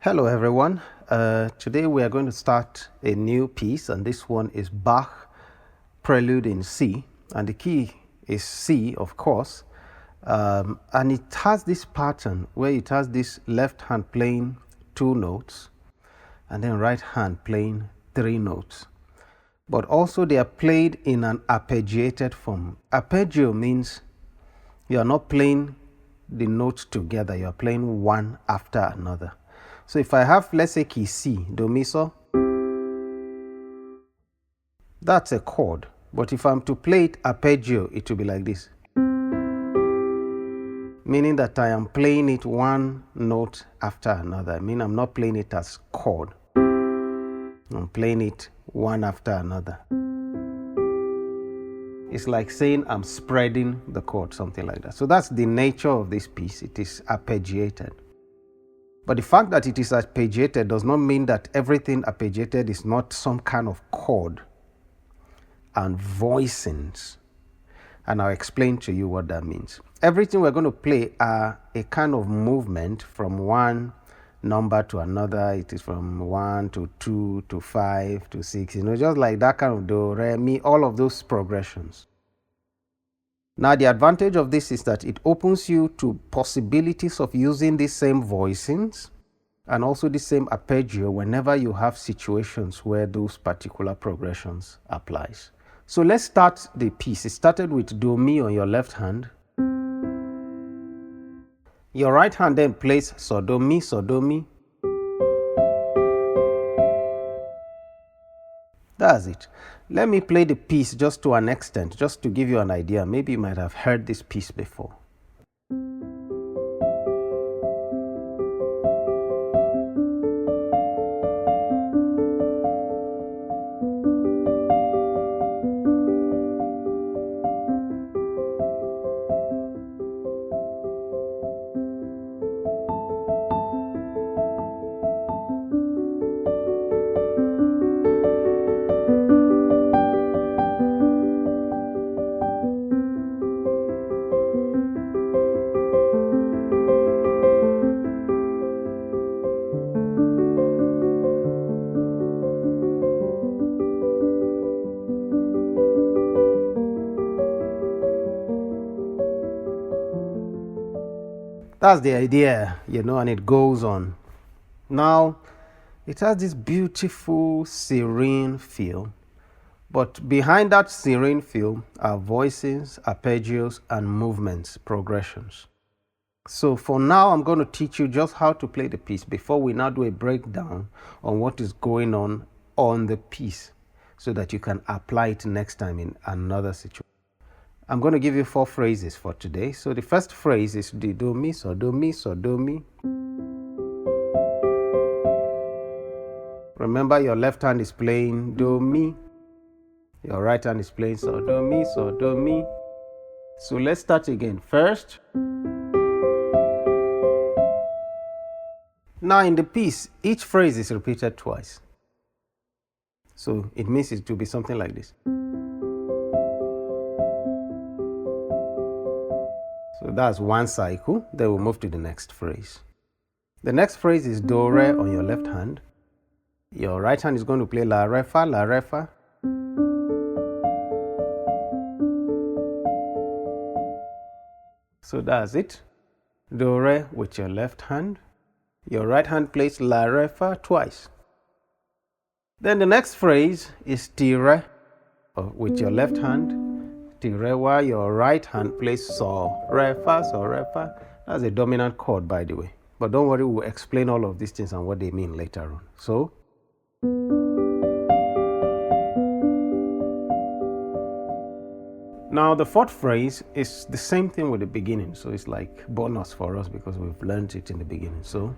Hello everyone. Today we are going to start a new piece, and this one is Bach Prelude in C, and the key is C, of course. And it has this pattern where it has this left hand playing 2 notes and then right hand playing 3 notes. But also they are played in an arpeggiated form. Arpeggio means you are not playing the notes together, you are playing one after another. So if I have, let's say, key C, do, mi, so, that's a chord. But if I'm to play it arpeggio, it will be like this. Meaning that I am playing it one note after another. I mean, I'm not playing it as chord. I'm playing it one after another. It's like saying I'm spreading the chord, something like that. So that's the nature of this piece. It is arpeggiated. But the fact that it is arpeggiated does not mean that everything arpeggiated is not some kind of chord and voicings. And I'll explain to you what that means. Everything we're going to play are a kind of movement from one number to another. It is from 1 to 2 to 5 to 6, just like that kind of do, re, mi, all of those progressions. Now, the advantage of this is that it opens you to possibilities of using the same voicings and also the same arpeggio whenever you have situations where those particular progressions applies. So let's start the piece. It started with do, mi on your left hand. Your right hand then plays so, do, mi, so, do, mi. That's it. Let me play the piece just to an extent, just to give you an idea. Maybe you might have heard this piece before. That's the idea, and it goes on. Now, it has this beautiful, serene feel. But behind that serene feel are voices, arpeggios, and movements, progressions. So for now, I'm going to teach you just how to play the piece before we now do a breakdown on what is going on the piece so that you can apply it next time in another situation. I'm going to give you 4 phrases for today. So the first phrase is the do, mi, so, do, mi, so, do, mi. Remember, your left hand is playing do, mi. Your right hand is playing so, do, mi, so, do, mi. So let's start again. First. Now in the piece, each phrase is repeated twice. So it means it to be something like this. So that's one cycle. Then we'll move to the next phrase. The next phrase is do, re on your left hand. Your right hand is going to play la, re, fa, la, re, fa. So that's it. Do, re with your left hand. Your right hand plays la, re, fa twice. Then the next phrase is ti, re with your left hand. Ti, re, while your right hand plays so, re, fa, so, re, fa. That's a dominant chord, by the way. But don't worry, we'll explain all of these things and what they mean later on. So. Now the 4th phrase is the same thing with the beginning. So it's like bonus for us because we've learned it in the beginning. So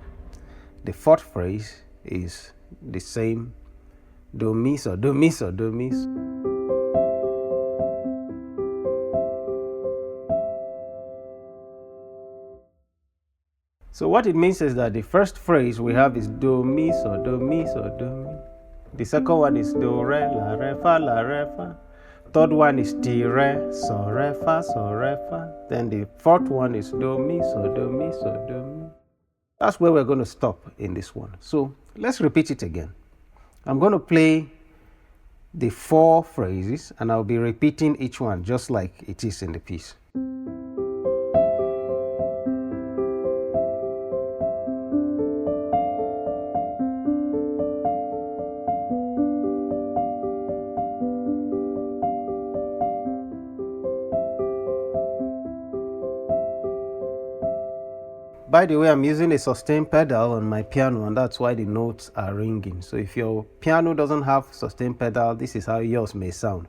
the 4th phrase is the same. Do, mi, so, do, mi, so, do, mi. So what it means is that the first phrase we have is do, mi, so, do, mi, so, do, mi. The second one is do, re, la, re, fa, la, re, fa. Third one is ti, re, so, re, fa, so, re, fa. Then the 4th one is do, mi, so, do, mi, so, do, mi. That's where we're going to stop in this one. So let's repeat it again. I'm going to play the 4 phrases and I'll be repeating each one just like it is in the piece. By the way, I'm using a sustain pedal on my piano, and that's why the notes are ringing. So if your piano doesn't have sustain pedal, this is how yours may sound.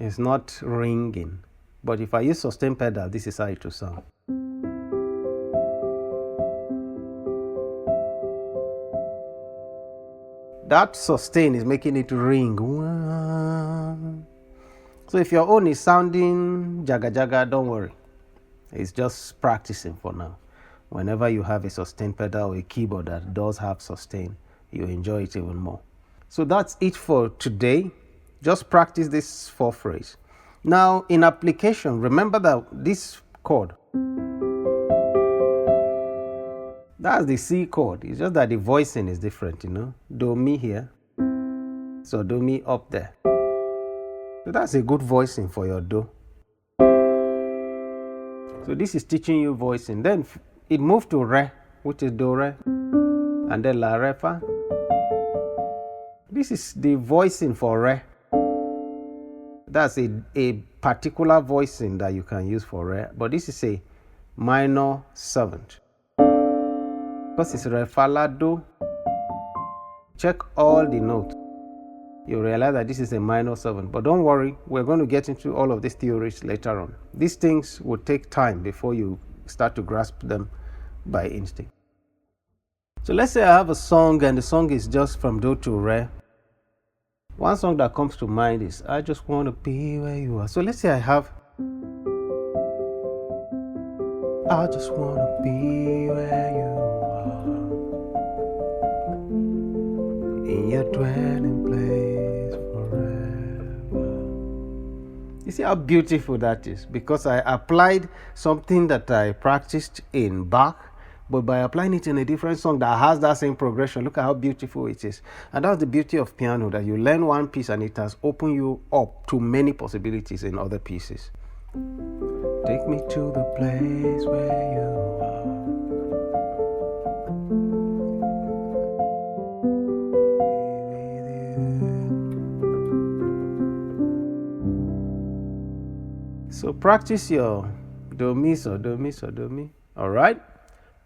It's not ringing, but if I use sustain pedal, this is how it will sound. That sustain is making it ring. So if your own is sounding jaga jaga, don't worry. It's just practicing for now. Whenever you have a sustain pedal or a keyboard that does have sustain, you enjoy it even more. So that's it for today. Just practice this 4 phrase. Now in application, remember that this chord, that's the C chord. It's just that the voicing is different, Do mi here, so do mi up there. So that's a good voicing for your do. So this is teaching you voicing. Then it moved to re, which is do re, and then la re fa. This is the voicing for re. That's a particular voicing that you can use for re, but this is a minor 7th. Because it's re fa la do. Check all the notes. You realize that this is a minor 7. But don't worry, we're going to get into all of these theories later on. These things will take time before you start to grasp them by instinct. So let's say I have a song and the song is just from do to re. One song that comes to mind is I just want to be where you are. So let's say I have I just want to be where you are, in your dwelling place forever. You see how beautiful that is? Because I applied something that I practiced in Bach, but by applying it in a different song that has that same progression, look at how beautiful it is. And that's the beauty of piano, that you learn one piece and it has opened you up to many possibilities in other pieces. Take me to the place where you are. So practice your do mi, so do mi, so do mi. All right?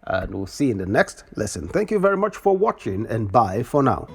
And we'll see you in the next lesson. Thank you very much for watching, and bye for now.